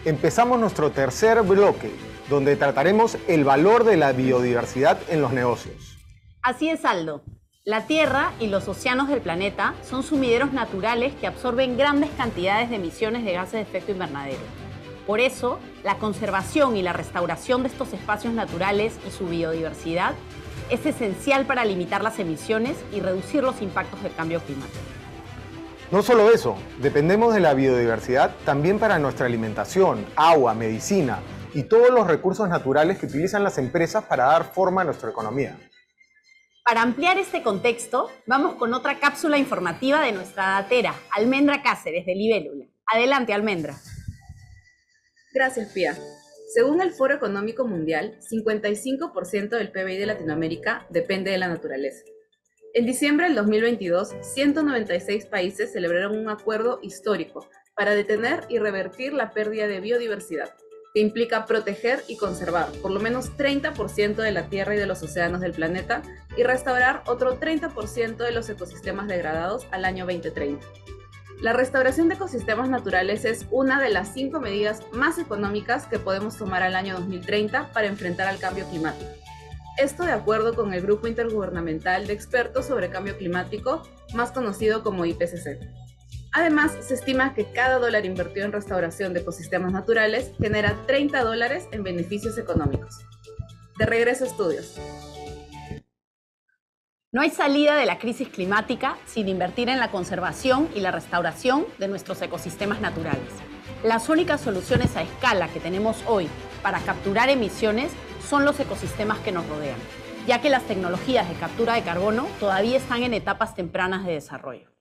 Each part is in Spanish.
Empezamos nuestro tercer bloque, donde trataremos el valor de la biodiversidad en los negocios. Así es, Aldo. La Tierra y los océanos del planeta son sumideros naturales que absorben grandes cantidades de emisiones de gases de efecto invernadero. Por eso, la conservación y la restauración de estos espacios naturales y su biodiversidad es esencial para limitar las emisiones y reducir los impactos del cambio climático. No solo eso, dependemos de la biodiversidad también para nuestra alimentación, agua, medicina y todos los recursos naturales que utilizan las empresas para dar forma a nuestra economía. Para ampliar este contexto, vamos con otra cápsula informativa de nuestra datera, Almendra Cáceres, de Libélula. Adelante, Almendra. Gracias, Pía. Según el Foro Económico Mundial, 55% del PBI de Latinoamérica depende de la naturaleza. En diciembre del 2022, 196 países celebraron un acuerdo histórico para detener y revertir la pérdida de biodiversidad, que implica proteger y conservar por lo menos 30% de la tierra y de los océanos del planeta y restaurar otro 30% de los ecosistemas degradados al año 2030. La restauración de ecosistemas naturales es una de las 5 medidas más económicas que podemos tomar al año 2030 para enfrentar al cambio climático. Esto de acuerdo con el Grupo Intergubernamental de Expertos sobre Cambio Climático, más conocido como IPCC. Además, se estima que cada dólar invertido en restauración de ecosistemas naturales genera $30 en beneficios económicos. De regreso a estudios. No hay salida de la crisis climática sin invertir en la conservación y la restauración de nuestros ecosistemas naturales. Las únicas soluciones a escala que tenemos hoy para capturar emisiones son los ecosistemas que nos rodean, ya que las tecnologías de captura de carbono todavía están en etapas tempranas de desarrollo.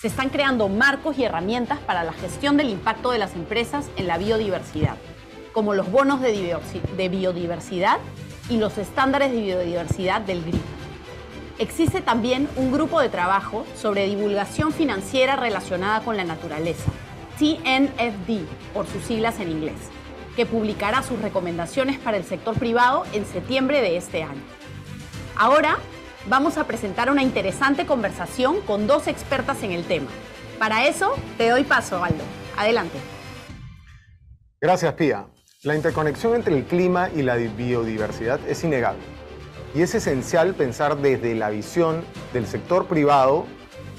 Se están creando marcos y herramientas para la gestión del impacto de las empresas en la biodiversidad, como los bonos de biodiversidad y los estándares de biodiversidad del GRI. Existe también un grupo de trabajo sobre divulgación financiera relacionada con la naturaleza, TNFD, por sus siglas en inglés, que publicará sus recomendaciones para el sector privado en septiembre de este año. Ahora vamos a presentar una interesante conversación con dos expertas en el tema. Para eso, te doy paso, Aldo. Adelante. Gracias, Pía. La interconexión entre el clima y la biodiversidad es innegable. Y es esencial pensar desde la visión del sector privado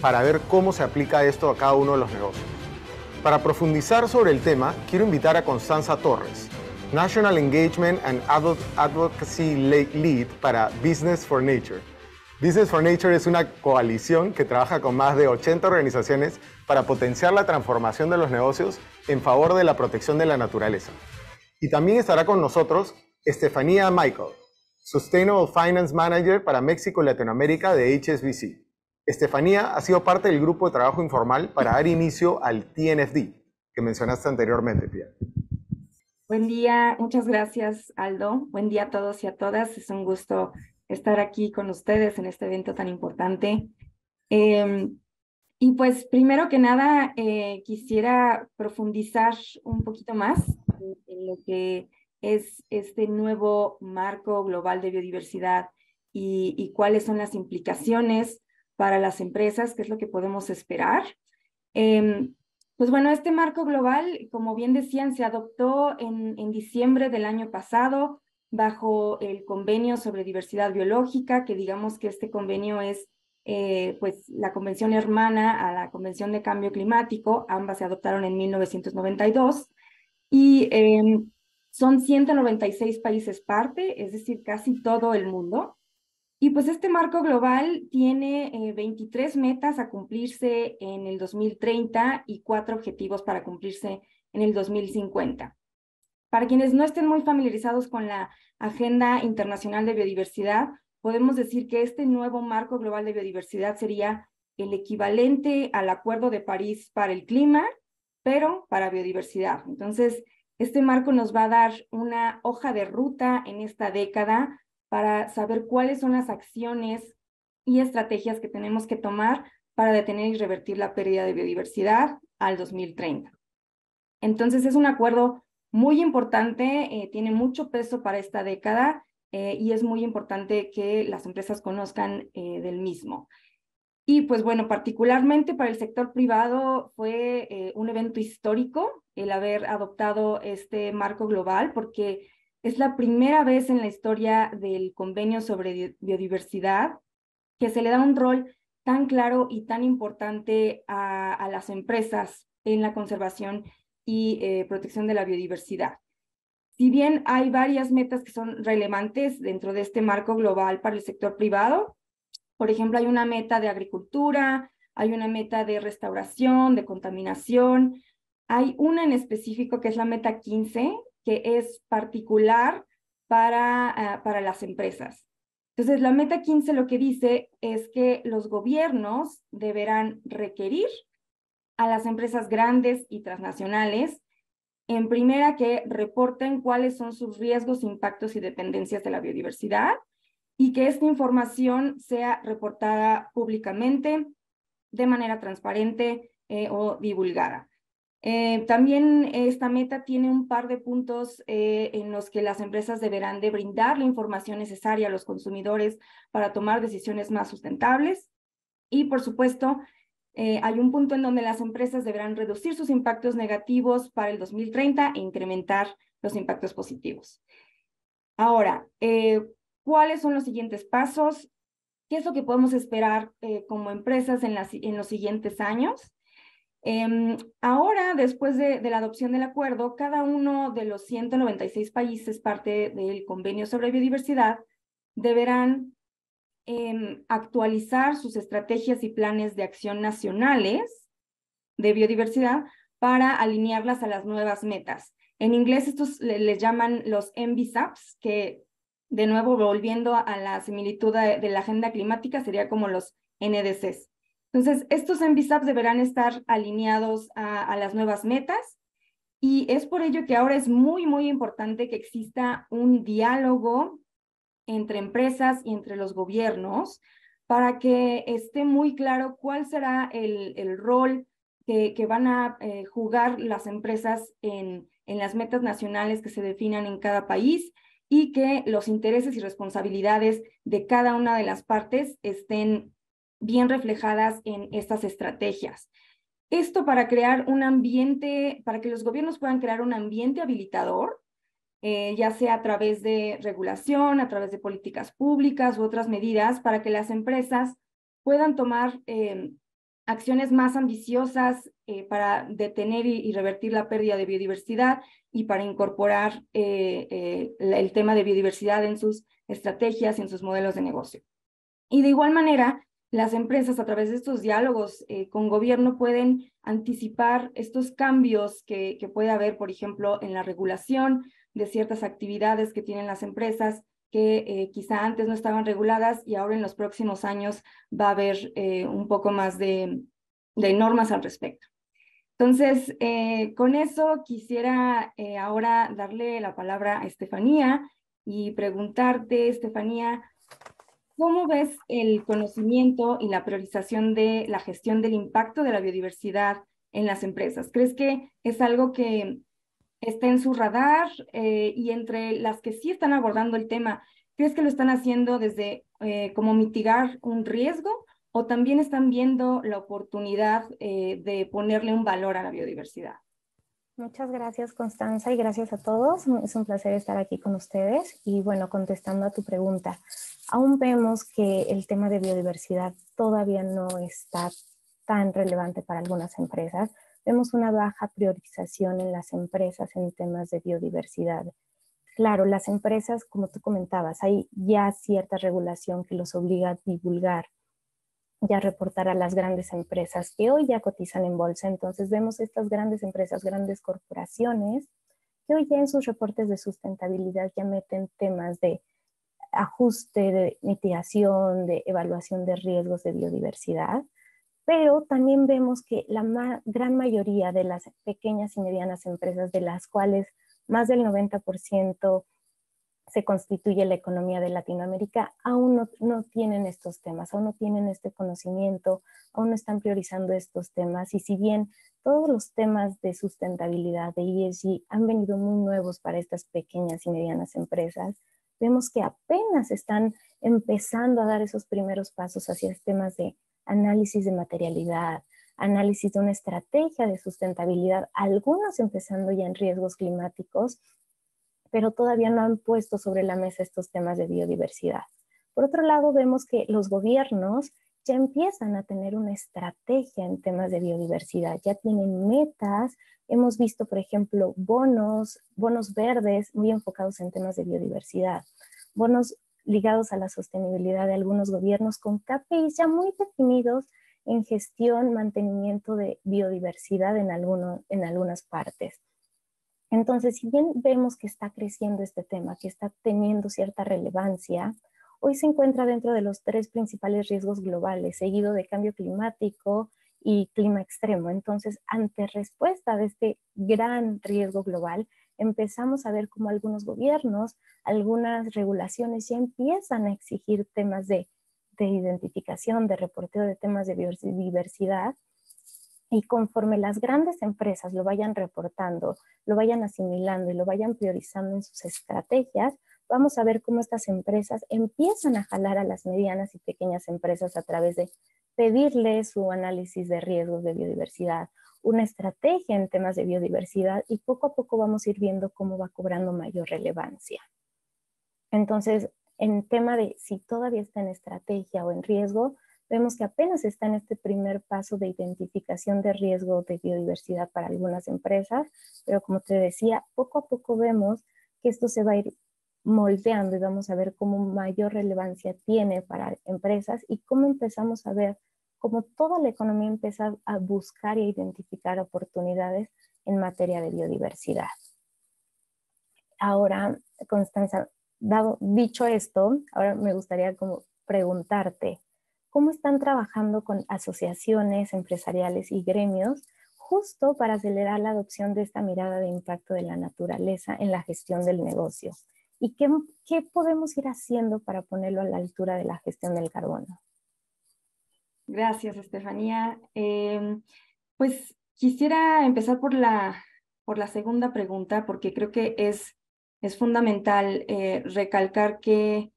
para ver cómo se aplica esto a cada uno de los negocios. Para profundizar sobre el tema, quiero invitar a Constanza Torres, National Engagement and Advocacy Lead para Business for Nature. Business for Nature es una coalición que trabaja con más de 80 organizaciones para potenciar la transformación de los negocios en favor de la protección de la naturaleza. Y también estará con nosotros Estefanía Michael, Sustainable Finance Manager para México y Latinoamérica de HSBC. Estefanía ha sido parte del grupo de trabajo informal para dar inicio al TNFD, que mencionaste anteriormente, Pía. Buen día, muchas gracias, Aldo. Buen día a todos y a todas. Es un gusto estar aquí con ustedes en este evento tan importante. Y pues, primero que nada, quisiera profundizar un poquito más en lo que es este nuevo marco global de biodiversidad y cuáles son las implicaciones para las empresas, qué es lo que podemos esperar. Pues bueno, este marco global, como bien decían, se adoptó en diciembre del año pasado bajo el Convenio sobre Diversidad Biológica, que digamos que este convenio es pues la convención hermana a la Convención de Cambio Climático. Ambas se adoptaron en 1992 y son 196 países parte, es decir, casi todo el mundo. Y pues este marco global tiene 23 metas a cumplirse en el 2030 y 4 objetivos para cumplirse en el 2050. Para quienes no estén muy familiarizados con la Agenda Internacional de Biodiversidad, podemos decir que este nuevo marco global de biodiversidad sería el equivalente al Acuerdo de París para el clima, pero para biodiversidad. Entonces, este marco nos va a dar una hoja de ruta en esta década para saber cuáles son las acciones y estrategias que tenemos que tomar para detener y revertir la pérdida de biodiversidad al 2030. Entonces es un acuerdo muy importante, tiene mucho peso para esta década y es muy importante que las empresas conozcan del mismo. Y pues bueno, particularmente para el sector privado fue un evento histórico. el haber adoptado este marco global, porque es la primera vez en la historia del convenio sobre biodiversidad que se le da un rol tan claro y tan importante a las empresas en la conservación y protección de la biodiversidad. Si bien hay varias metas que son relevantes dentro de este marco global para el sector privado, por ejemplo, hay una meta de agricultura, hay una meta de restauración, de contaminación, hay una en específico que es la meta 15, que es particular para las empresas. Entonces, la meta 15 lo que dice es que los gobiernos deberán requerir a las empresas grandes y transnacionales, en primera, que reporten cuáles son sus riesgos, impactos y dependencias de la biodiversidad, y que esta información sea reportada públicamente, de manera transparente o divulgada. También esta meta tiene un par de puntos en los que las empresas deberán de brindar la información necesaria a los consumidores para tomar decisiones más sustentables. Y, por supuesto, hay un punto en donde las empresas deberán reducir sus impactos negativos para el 2030 e incrementar los impactos positivos. Ahora, ¿cuáles son los siguientes pasos? ¿Qué es lo que podemos esperar como empresas en los siguientes años? Ahora, después de la adopción del acuerdo, cada uno de los 196 países parte del Convenio sobre Biodiversidad deberán actualizar sus estrategias y planes de acción nacionales de biodiversidad para alinearlas a las nuevas metas. En inglés estos les llaman los NBSAPs, que de nuevo volviendo a la similitud de la agenda climática sería como los NDCs. Entonces, estos NBSAPs deberán estar alineados a las nuevas metas y es por ello que ahora es muy, muy importante que exista un diálogo entre empresas y entre los gobiernos para que esté muy claro cuál será el rol que van a jugar las empresas en las metas nacionales que se definan en cada país y que los intereses y responsabilidades de cada una de las partes estén bien reflejadas en estas estrategias. Esto para crear un ambiente, para que los gobiernos puedan crear un ambiente habilitador, ya sea a través de regulación, a través de políticas públicas u otras medidas, para que las empresas puedan tomar acciones más ambiciosas para detener y revertir la pérdida de biodiversidad y para incorporar el tema de biodiversidad en sus estrategias y en sus modelos de negocio. Y de igual manera, las empresas a través de estos diálogos con gobierno pueden anticipar estos cambios que puede haber, por ejemplo, en la regulación de ciertas actividades que tienen las empresas que quizá antes no estaban reguladas y ahora en los próximos años va a haber un poco más de normas al respecto. Entonces, con eso quisiera ahora darle la palabra a Estefanía y preguntarte, Estefanía, ¿cómo ves el conocimiento y la priorización de la gestión del impacto de la biodiversidad en las empresas? ¿Crees que es algo que está en su radar y entre las que sí están abordando el tema, crees que lo están haciendo desde cómo mitigar un riesgo o también están viendo la oportunidad de ponerle un valor a la biodiversidad? Muchas gracias, Constanza, y gracias a todos. Es un placer estar aquí con ustedes. Y bueno, contestando a tu pregunta, aún vemos que el tema de biodiversidad todavía no está tan relevante para algunas empresas. Vemos una baja priorización en las empresas en temas de biodiversidad. Claro, las empresas, como tú comentabas, hay ya cierta regulación que los obliga a divulgar, ya reportar a las grandes empresas que hoy ya cotizan en bolsa. Entonces vemos estas grandes empresas, grandes corporaciones, que hoy ya en sus reportes de sustentabilidad ya meten temas de ajuste, de mitigación, de evaluación de riesgos de biodiversidad. Pero también vemos que la gran mayoría de las pequeñas y medianas empresas, de las cuales más del 90% se constituye la economía de Latinoamérica, aún no tienen estos temas, aún no tienen este conocimiento, aún no están priorizando estos temas. Y si bien todos los temas de sustentabilidad, de ESG, han venido muy nuevos para estas pequeñas y medianas empresas, vemos que apenas están empezando a dar esos primeros pasos hacia temas de análisis de materialidad, análisis de una estrategia de sustentabilidad, algunos empezando ya en riesgos climáticos, pero todavía no han puesto sobre la mesa estos temas de biodiversidad. Por otro lado, vemos que los gobiernos ya empiezan a tener una estrategia en temas de biodiversidad, ya tienen metas. Hemos visto, por ejemplo, bonos verdes muy enfocados en temas de biodiversidad, bonos ligados a la sostenibilidad de algunos gobiernos con KPIs ya muy definidos en gestión, mantenimiento de biodiversidad en algunas partes. Entonces, si bien vemos que está creciendo este tema, que está teniendo cierta relevancia, hoy se encuentra dentro de los 3 principales riesgos globales, seguido de cambio climático y clima extremo. Entonces, ante respuesta de este gran riesgo global, empezamos a ver cómo algunos gobiernos, algunas regulaciones ya empiezan a exigir temas de identificación, de reporteo de temas de biodiversidad, y conforme las grandes empresas lo vayan reportando, lo vayan asimilando y lo vayan priorizando en sus estrategias, vamos a ver cómo estas empresas empiezan a jalar a las medianas y pequeñas empresas a través de pedirles su análisis de riesgos de biodiversidad, una estrategia en temas de biodiversidad, y poco a poco vamos a ir viendo cómo va cobrando mayor relevancia. Entonces, en tema de si todavía está en estrategia o en riesgo, vemos que apenas está en este primer paso de identificación de riesgo de biodiversidad para algunas empresas, pero como te decía, poco a poco vemos que esto se va a ir moldeando y vamos a ver cómo mayor relevancia tiene para empresas y cómo empezamos a ver cómo toda la economía empieza a buscar e identificar oportunidades en materia de biodiversidad. Ahora, Constanza, dicho esto, ahora me gustaría como preguntarte, ¿cómo están trabajando con asociaciones empresariales y gremios justo para acelerar la adopción de esta mirada de impacto de la naturaleza en la gestión del negocio? ¿Y qué podemos ir haciendo para ponerlo a la altura de la gestión del carbono? Gracias, Estefanía. Pues quisiera empezar por la segunda pregunta, porque creo que es fundamental recalcar que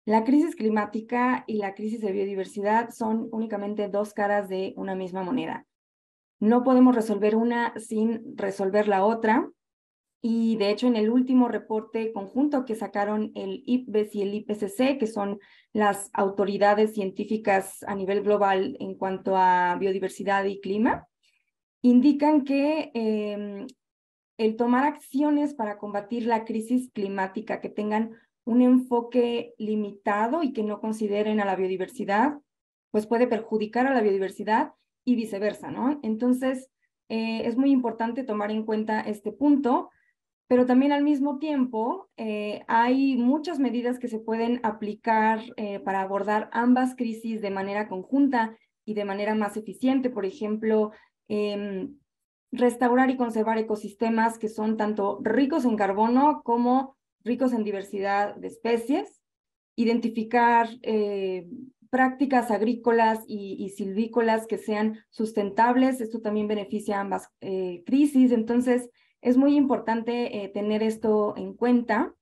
la crisis climática y la crisis de biodiversidad son únicamente 2 caras de una misma moneda. No podemos resolver una sin resolver la otra. Y de hecho, en el último reporte conjunto que sacaron el IPBES y el IPCC, que son las autoridades científicas a nivel global en cuanto a biodiversidad y clima, indican que el tomar acciones para combatir la crisis climática que tengan un enfoque limitado y que no consideren a la biodiversidad, pues puede perjudicar a la biodiversidad y viceversa, ¿no? Entonces, es muy importante tomar en cuenta este punto, pero también al mismo tiempo hay muchas medidas que se pueden aplicar para abordar ambas crisis de manera conjunta y de manera más eficiente. Por ejemplo, restaurar y conservar ecosistemas que son tanto ricos en carbono como ricos en diversidad de especies, identificar prácticas agrícolas y silvícolas que sean sustentables. Esto también beneficia a ambas crisis. Entonces, es muy importante tener esto en cuenta.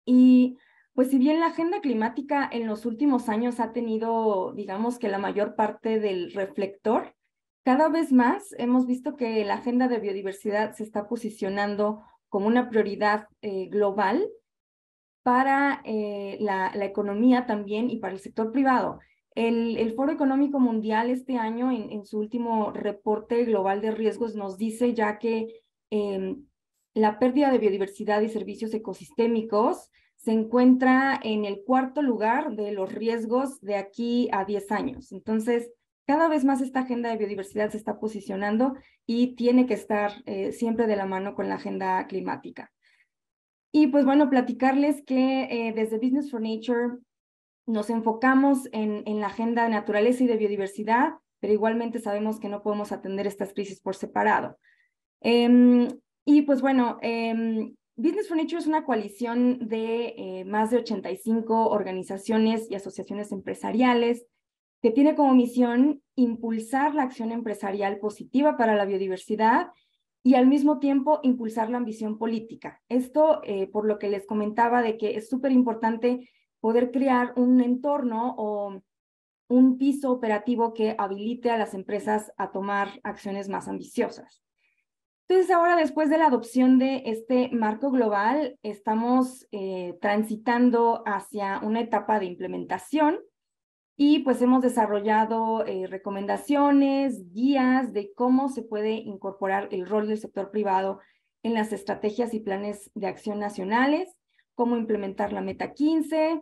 Y pues si bien la agenda climática en los últimos años ha tenido, digamos que la mayor parte del reflector, cada vez más hemos visto que la agenda de biodiversidad se está posicionando como una prioridad global para la economía también y para el sector privado. El Foro Económico Mundial este año, en su último reporte global de riesgos, nos dice ya que la pérdida de biodiversidad y servicios ecosistémicos se encuentra en el 4º lugar de los riesgos de aquí a 10 años. Entonces, cada vez más esta agenda de biodiversidad se está posicionando y tiene que estar siempre de la mano con la agenda climática. Y pues bueno, platicarles que desde Business for Nature nos enfocamos en la agenda de naturaleza y de biodiversidad, pero igualmente sabemos que no podemos atender estas crisis por separado. Y pues bueno, Business for Nature es una coalición de más de 85 organizaciones y asociaciones empresariales que tiene como misión impulsar la acción empresarial positiva para la biodiversidad y al mismo tiempo impulsar la ambición política. Esto por lo que les comentaba de que es súper importante poder crear un entorno o un piso operativo que habilite a las empresas a tomar acciones más ambiciosas. Entonces, ahora, después de la adopción de este marco global, estamos transitando hacia una etapa de implementación y pues hemos desarrollado recomendaciones, guías de cómo se puede incorporar el rol del sector privado en las estrategias y planes de acción nacionales, cómo implementar la Meta 15,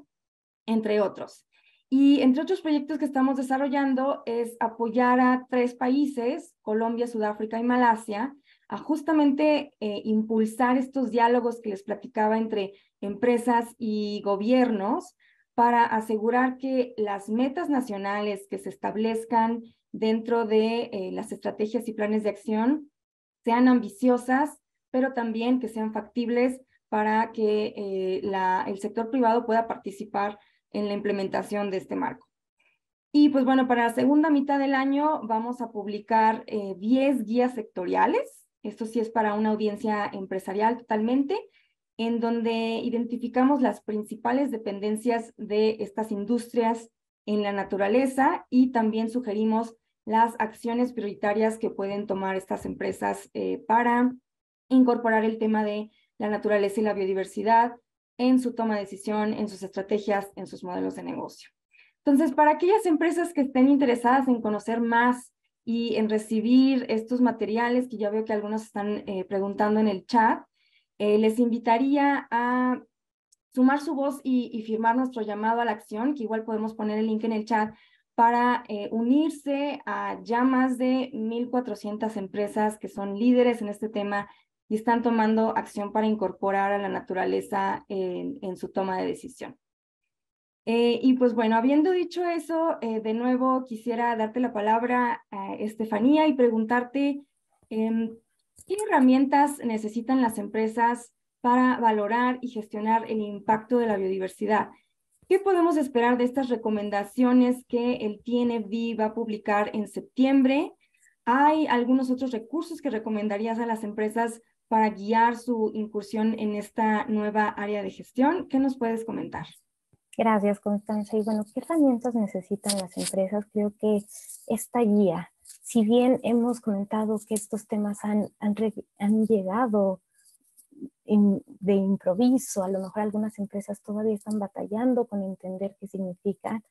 entre otros. Y entre otros proyectos que estamos desarrollando es apoyar a 3 países, Colombia, Sudáfrica y Malasia, a justamente impulsar estos diálogos que les platicaba entre empresas y gobiernos para asegurar que las metas nacionales que se establezcan dentro de las estrategias y planes de acción sean ambiciosas, pero también que sean factibles para que el sector privado pueda participar en la implementación de este marco. Y pues bueno, para la segunda mitad del año vamos a publicar 10 guías sectoriales. Esto sí es para una audiencia empresarial totalmente, en donde identificamos las principales dependencias de estas industrias en la naturaleza y también sugerimos las acciones prioritarias que pueden tomar estas empresas para incorporar el tema de la naturaleza y la biodiversidad en su toma de decisión, en sus estrategias, en sus modelos de negocio. Entonces, para aquellas empresas que estén interesadas en conocer más y en recibir estos materiales, que ya veo que algunos están preguntando en el chat, les invitaría a sumar su voz y firmar nuestro llamado a la acción, que igual podemos poner el link en el chat, para unirse a ya más de 1,400 empresas que son líderes en este tema y están tomando acción para incorporar a la naturaleza en su toma de decisión. Y pues bueno, habiendo dicho eso, de nuevo quisiera darte la palabra a Estefanía y preguntarte ¿qué herramientas necesitan las empresas para valorar y gestionar el impacto de la biodiversidad? ¿Qué podemos esperar de estas recomendaciones que el TNFD va a publicar en septiembre? ¿Hay algunos otros recursos que recomendarías a las empresas para guiar su incursión en esta nueva área de gestión? ¿Qué nos puedes comentar? Gracias, Constanza. Y bueno, ¿qué herramientas necesitan las empresas? Creo que esta guía, si bien hemos comentado que estos temas han llegado de improviso, a lo mejor algunas empresas todavía están batallando con entender qué significa.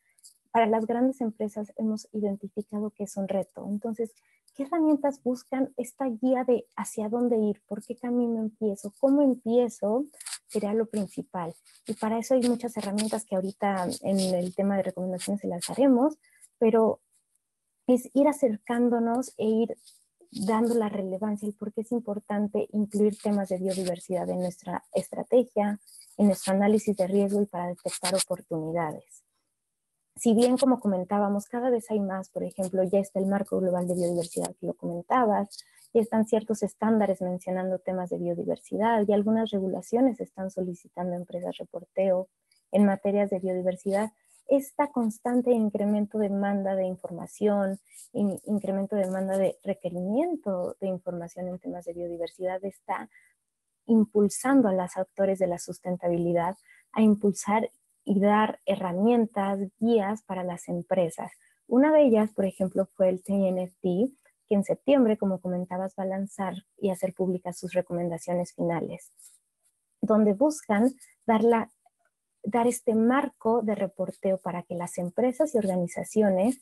Para las grandes empresas hemos identificado que es un reto. Entonces, ¿qué herramientas buscan esta guía de hacia dónde ir? ¿Por qué camino empiezo? ¿Cómo empiezo? Sería lo principal. Y para eso hay muchas herramientas que ahorita en el tema de recomendaciones se las haremos, pero es ir acercándonos e ir dando la relevancia y por qué es importante incluir temas de biodiversidad en nuestra estrategia, en nuestro análisis de riesgo y para detectar oportunidades. Si bien, como comentábamos, cada vez hay más, por ejemplo, ya está el Marco Global de Biodiversidad que lo comentabas, ya están ciertos estándares mencionando temas de biodiversidad y algunas regulaciones están solicitando a empresas reporteo en materias de biodiversidad. Esta constante incremento de demanda de información, incremento de demanda de requerimiento de información en temas de biodiversidad está impulsando a los actores de la sustentabilidad a impulsar y dar herramientas, guías para las empresas. Una de ellas, por ejemplo, fue el TNFD, que en septiembre, como comentabas, va a lanzar y hacer públicas sus recomendaciones finales, donde buscan dar este marco de reporteo para que las empresas y organizaciones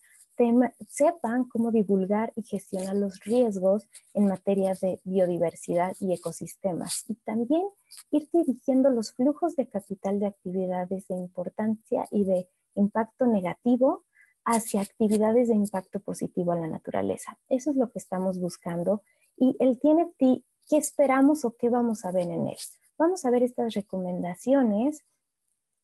sepan cómo divulgar y gestionar los riesgos en materias de biodiversidad y ecosistemas. Y también ir dirigiendo los flujos de capital de actividades de importancia y de impacto negativo hacia actividades de impacto positivo a la naturaleza. Eso es lo que estamos buscando. Y el TNFD, ¿qué esperamos o qué vamos a ver en él? Vamos a ver estas recomendaciones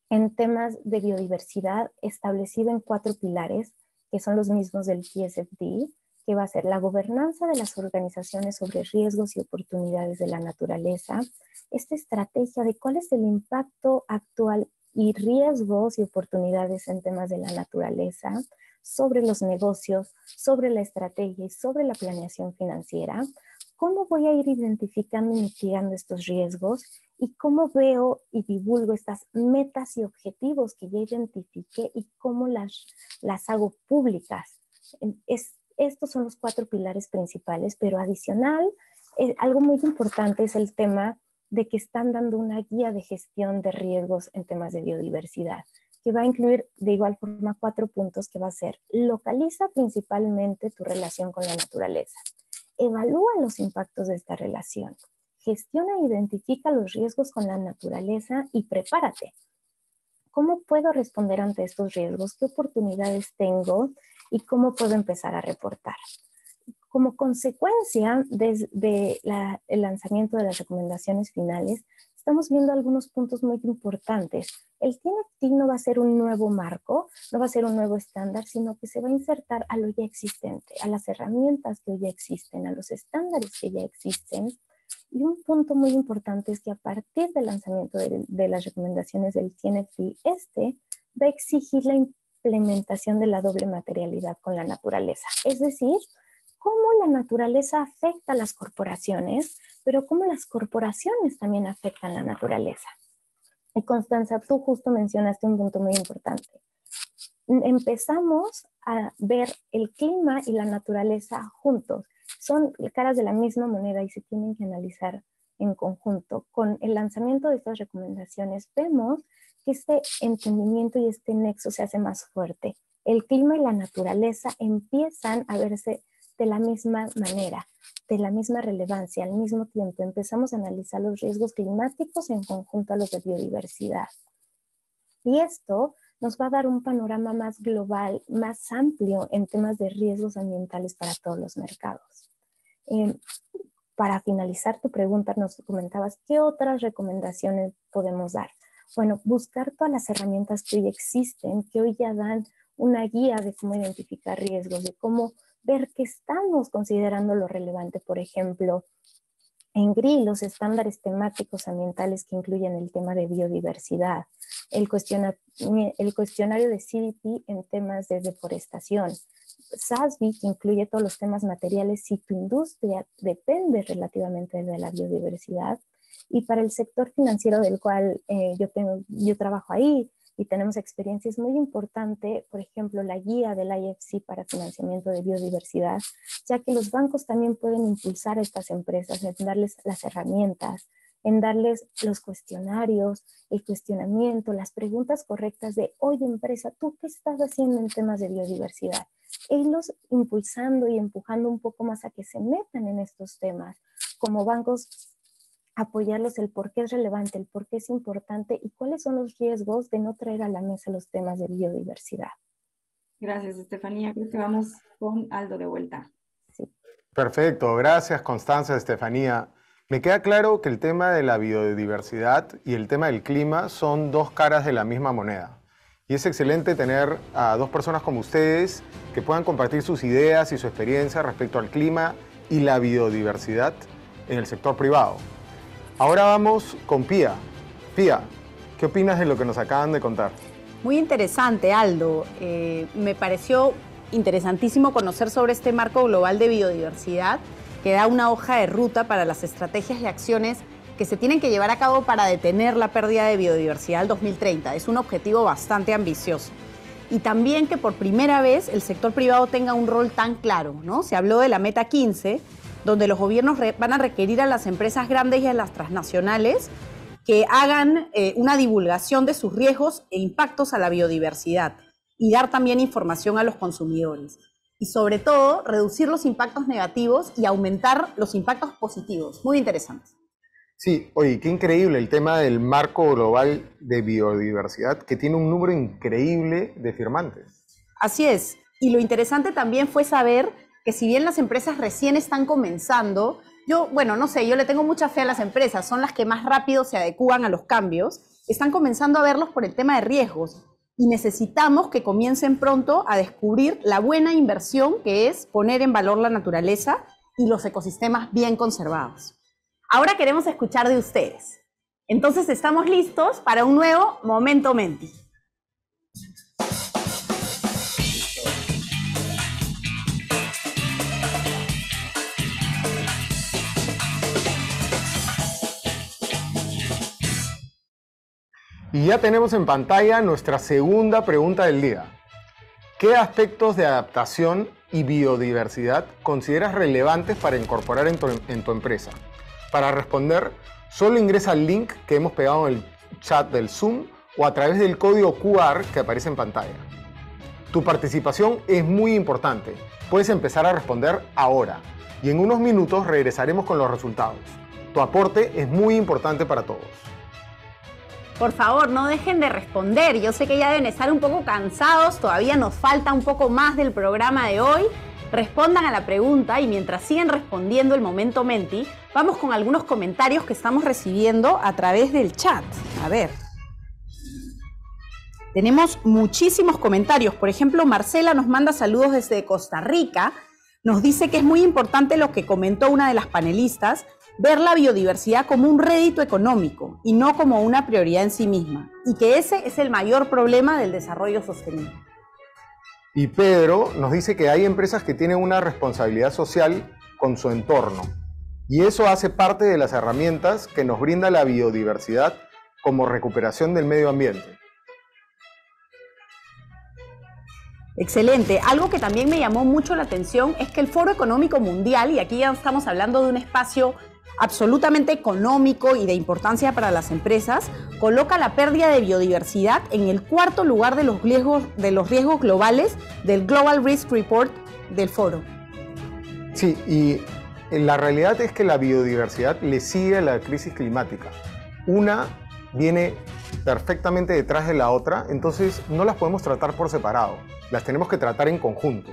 en temas de biodiversidad establecido en 4 pilares, que son los mismos del TSFD, que va a ser la gobernanza de las organizaciones sobre riesgos y oportunidades de la naturaleza, esta estrategia de cuál es el impacto actual y riesgos y oportunidades en temas de la naturaleza, sobre los negocios, sobre la estrategia y sobre la planeación financiera, cómo voy a ir identificando y mitigando estos riesgos y cómo veo y divulgo estas metas y objetivos que ya identifiqué y cómo las hago públicas. Estos son los 4 pilares principales, pero adicional, algo muy importante es el tema de que están dando una guía de gestión de riesgos en temas de biodiversidad, que va a incluir de igual forma 4 puntos que va a ser: localiza principalmente tu relación con la naturaleza, evalúa los impactos de esta relación, gestiona e identifica los riesgos con la naturaleza y prepárate. ¿Cómo puedo responder ante estos riesgos? ¿Qué oportunidades tengo? ¿Y cómo puedo empezar a reportar? Como consecuencia del lanzamiento de las recomendaciones finales, estamos viendo algunos puntos muy importantes. El TNFD no va a ser un nuevo marco, no va a ser un nuevo estándar, sino que se va a insertar a lo ya existente, a las herramientas que ya existen, a los estándares que ya existen. Y un punto muy importante es que a partir del lanzamiento de las recomendaciones del TNFD, va a exigir la implementación de la doble materialidad con la naturaleza. Es decir, cómo la naturaleza afecta a las corporaciones, pero cómo las corporaciones también afectan la naturaleza. Y Constanza, tú justo mencionaste un punto muy importante. Empezamos a ver el clima y la naturaleza juntos. Son caras de la misma moneda y se tienen que analizar en conjunto. Con el lanzamiento de estas recomendaciones vemos que este entendimiento y este nexo se hace más fuerte. El clima y la naturaleza empiezan a verse de la misma manera, de la misma relevancia. Al mismo tiempo empezamos a analizar los riesgos climáticos en conjunto a los de biodiversidad. Y esto nos va a dar un panorama más global, más amplio en temas de riesgos ambientales para todos los mercados. Para finalizar tu pregunta, nos comentabas qué otras recomendaciones podemos dar. Bueno, buscar todas las herramientas que hoy existen, que hoy ya dan una guía de cómo identificar riesgos, de cómo ver qué estamos considerando lo relevante. Por ejemplo, en GRI, los estándares temáticos ambientales que incluyen el tema de biodiversidad, el cuestionario de CDP en temas de deforestación, SASB, que incluye todos los temas materiales si tu industria depende relativamente de la biodiversidad. Y para el sector financiero del cual yo trabajo ahí y tenemos experiencia, es muy importante, por ejemplo, la guía del IFC para financiamiento de biodiversidad, ya que los bancos también pueden impulsar a estas empresas en darles las herramientas, en darles los cuestionarios, el cuestionamiento, las preguntas correctas de, oye empresa, ¿tú qué estás haciendo en temas de biodiversidad? E irlos impulsando y empujando un poco más a que se metan en estos temas. Como bancos, apoyarlos el por qué es relevante, el por qué es importante y cuáles son los riesgos de no traer a la mesa los temas de biodiversidad. Gracias, Estefanía. Creo que vamos con Aldo de vuelta. Sí. Perfecto, gracias Constanza, Estefanía. Me queda claro que el tema de la biodiversidad y el tema del clima son 2 caras de la misma moneda. Y es excelente tener a 2 personas como ustedes que puedan compartir sus ideas y su experiencia respecto al clima y la biodiversidad en el sector privado. Ahora vamos con Pía. Pía, ¿qué opinas de lo que nos acaban de contar? Muy interesante, Aldo. Me pareció interesantísimo conocer sobre este marco global de biodiversidad que da una hoja de ruta para las estrategias y acciones que se tienen que llevar a cabo para detener la pérdida de biodiversidad al 2030. Es un objetivo bastante ambicioso. Y también que por primera vez el sector privado tenga un rol tan claro, ¿no? Se habló de la Meta 15, donde los gobiernos van a requerir a las empresas grandes y a las transnacionales que hagan una divulgación de sus riesgos e impactos a la biodiversidad y dar también información a los consumidores. Y sobre todo, reducir los impactos negativos y aumentar los impactos positivos. Muy interesante. Sí, oye, qué increíble el tema del marco global de biodiversidad que tiene un número increíble de firmantes. Así es. Y lo interesante también fue saber que si bien las empresas recién están comenzando, yo le tengo mucha fe a las empresas, son las que más rápido se adecúan a los cambios, están comenzando a verlos por el tema de riesgos y necesitamos que comiencen pronto a descubrir la buena inversión que es poner en valor la naturaleza y los ecosistemas bien conservados. Ahora queremos escuchar de ustedes. Entonces estamos listos para un nuevo Momento Menti. Y ya tenemos en pantalla nuestra segunda pregunta del día. ¿Qué aspectos de adaptación y biodiversidad consideras relevantes para incorporar en tu empresa? Para responder, solo ingresa al link que hemos pegado en el chat del Zoom o a través del código QR que aparece en pantalla. Tu participación es muy importante. Puedes empezar a responder ahora y en unos minutos regresaremos con los resultados. Tu aporte es muy importante para todos. Por favor, no dejen de responder. Yo sé que ya deben estar un poco cansados, todavía nos falta un poco más del programa de hoy. Respondan a la pregunta y mientras siguen respondiendo el Momento Menti, vamos con algunos comentarios que estamos recibiendo a través del chat. A ver. Tenemos muchísimos comentarios. Por ejemplo, Marcela nos manda saludos desde Costa Rica. Nos dice que es muy importante lo que comentó una de las panelistas, ver la biodiversidad como un rédito económico y no como una prioridad en sí misma, y que ese es el mayor problema del desarrollo sostenible. Y Pedro nos dice que hay empresas que tienen una responsabilidad social con su entorno, y eso hace parte de las herramientas que nos brinda la biodiversidad como recuperación del medio ambiente. Excelente. Algo que también me llamó mucho la atención es que el Foro Económico Mundial, y aquí ya estamos hablando de un espacio absolutamente económico y de importancia para las empresas, coloca la pérdida de biodiversidad en el cuarto lugar de los riesgos globales del Global Risk Report del foro. Sí, y la realidad es que la biodiversidad le sigue a la crisis climática. Una viene perfectamente detrás de la otra, entonces no las podemos tratar por separado, las tenemos que tratar en conjunto.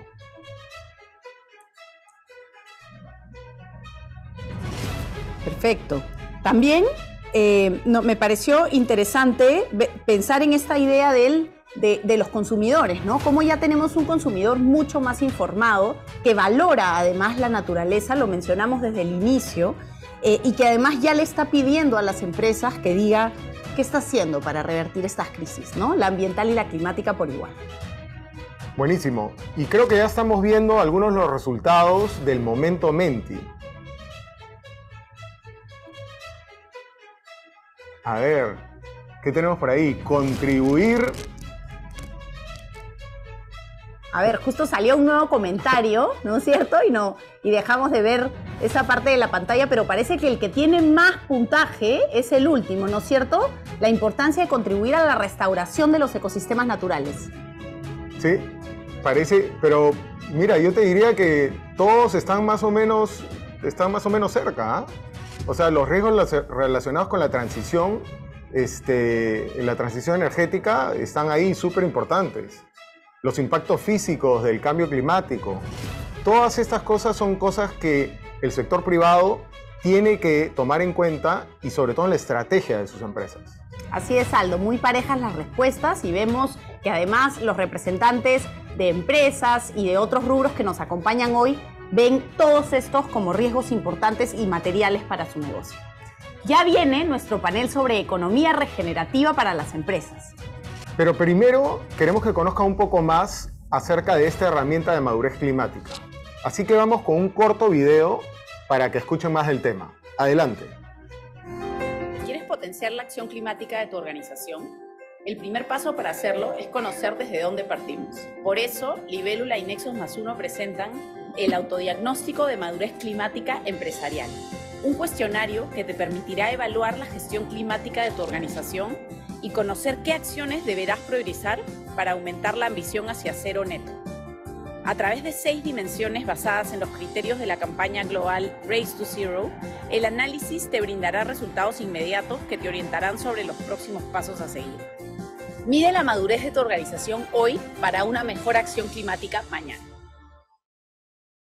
Perfecto. También me pareció interesante pensar en esta idea de los consumidores, ¿no? Cómo ya tenemos un consumidor mucho más informado, que valora además la naturaleza, lo mencionamos desde el inicio, y que además ya le está pidiendo a las empresas que diga qué está haciendo para revertir estas crisis, ¿no? La ambiental y la climática por igual. Buenísimo. Y creo que ya estamos viendo algunos de los resultados del Momento Menti. A ver, ¿qué tenemos por ahí? Contribuir. A ver, justo salió un nuevo comentario, ¿no es cierto? Y dejamos de ver esa parte de la pantalla, pero parece que el que tiene más puntaje es el último, ¿no es cierto? La importancia de contribuir a la restauración de los ecosistemas naturales. Sí, parece, pero mira, yo te diría que todos están más o menos cerca, ¿eh? O sea, los riesgos relacionados con la transición energética están ahí súper importantes. Los impactos físicos del cambio climático. Todas estas cosas son cosas que el sector privado tiene que tomar en cuenta y sobre todo en la estrategia de sus empresas. Así es, Aldo, muy parejas las respuestas y vemos que además los representantes de empresas y de otros rubros que nos acompañan hoy ven todos estos como riesgos importantes y materiales para su negocio. Ya viene nuestro panel sobre economía regenerativa para las empresas. Pero primero queremos que conozcan un poco más acerca de esta herramienta de madurez climática. Así que vamos con un corto video para que escuchen más del tema. Adelante. ¿Quieres potenciar la acción climática de tu organización? El primer paso para hacerlo es conocer desde dónde partimos. Por eso, Libélula y Nexos +1 presentan el autodiagnóstico de madurez climática empresarial, un cuestionario que te permitirá evaluar la gestión climática de tu organización y conocer qué acciones deberás priorizar para aumentar la ambición hacia cero neto. A través de 6 dimensiones basadas en los criterios de la campaña global Race to Zero, el análisis te brindará resultados inmediatos que te orientarán sobre los próximos pasos a seguir. Mide la madurez de tu organización hoy para una mejor acción climática mañana.